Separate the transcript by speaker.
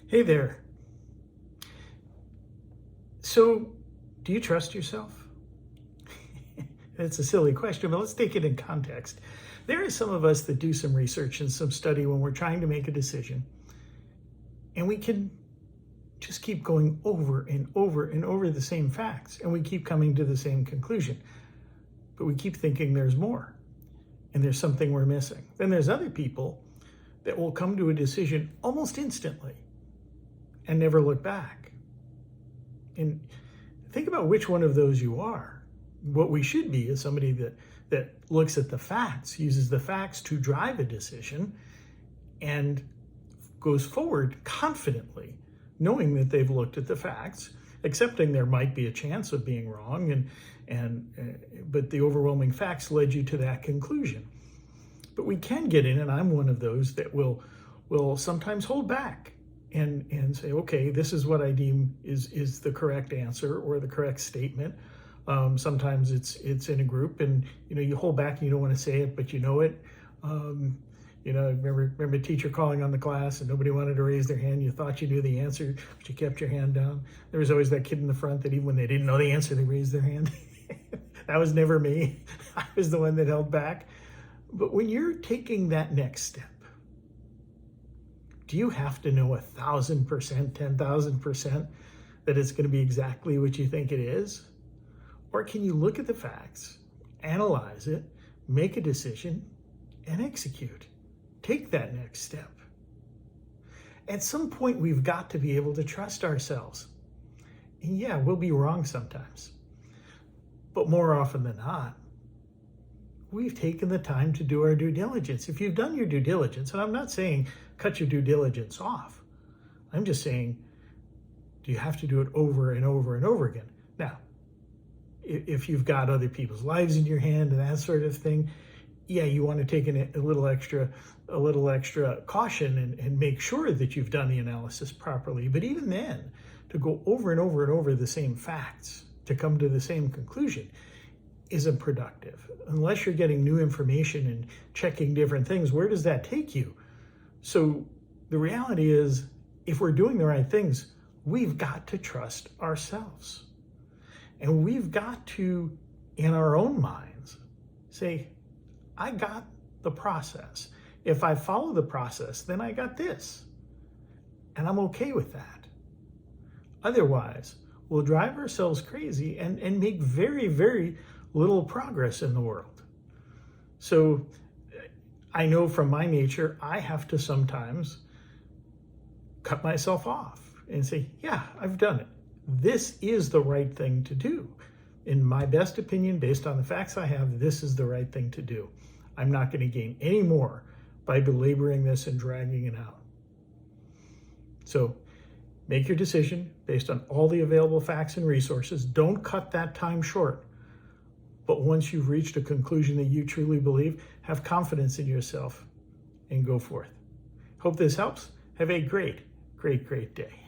Speaker 1: Hey there. So, do you trust yourself? It's a silly question, but let's take it in context. There are some of us that do some research and some study when we're trying to make a decision, and we can just keep going over and over and over the same facts, and we keep coming to the same conclusion. But we keep thinking there's more, and there's something we're missing. Then there's other people that will come to a decision almost instantly and never look back. And think about which one of those you are. What we should be is somebody that looks at the facts, uses the facts to drive a decision, and goes forward confidently, knowing that they've looked at the facts, accepting there might be a chance of being wrong, but the overwhelming facts led you to that conclusion. But we can get in, and I'm one of those that will sometimes hold back and say, okay, this is what I deem is the correct answer or the correct statement. Sometimes it's in a group, and you hold back and you don't want to say it, but you know it. Remember a teacher calling on the class and nobody wanted to raise their hand. You thought you knew the answer, but you kept your hand down. There was always that kid in the front that even when they didn't know the answer, they raised their hand. That was never me. I was the one that held back. But when you're taking that next step, do you have to know 1,000%, 10,000% that it's going to be exactly what you think it is? Or can you look at the facts, analyze it, make a decision, and execute? Take that next step. At some point, we've got to be able to trust ourselves. And yeah, we'll be wrong sometimes. But more often than not, we've taken the time to do our due diligence. If you've done your due diligence, and I'm not saying cut your due diligence off, I'm just saying, do you have to do it over and over and over again? Now, if you've got other people's lives in your hand and that sort of thing, yeah, you want to take a little extra caution and make sure that you've done the analysis properly. But even then, to go over and over and over the same facts to come to the same conclusion isn't productive. Unless you're getting new information and checking different things, where does that take you? So the reality is, if we're doing the right things, we've got to trust ourselves. And we've got to, in our own minds, say, I got the process. If I follow the process, then I got this. And I'm okay with that. Otherwise, we'll drive ourselves crazy and make very, very little progress in the world. So I know from my nature, I have to sometimes cut myself off and say, yeah, I've done it. This is the right thing to do. In my best opinion, based on the facts I have, this is the right thing to do. I'm not going to gain any more by belaboring this and dragging it out. So make your decision based on all the available facts and resources. Don't cut that time short. But once you've reached a conclusion that you truly believe, have confidence in yourself and go forth. Hope this helps. Have a great, great, great day.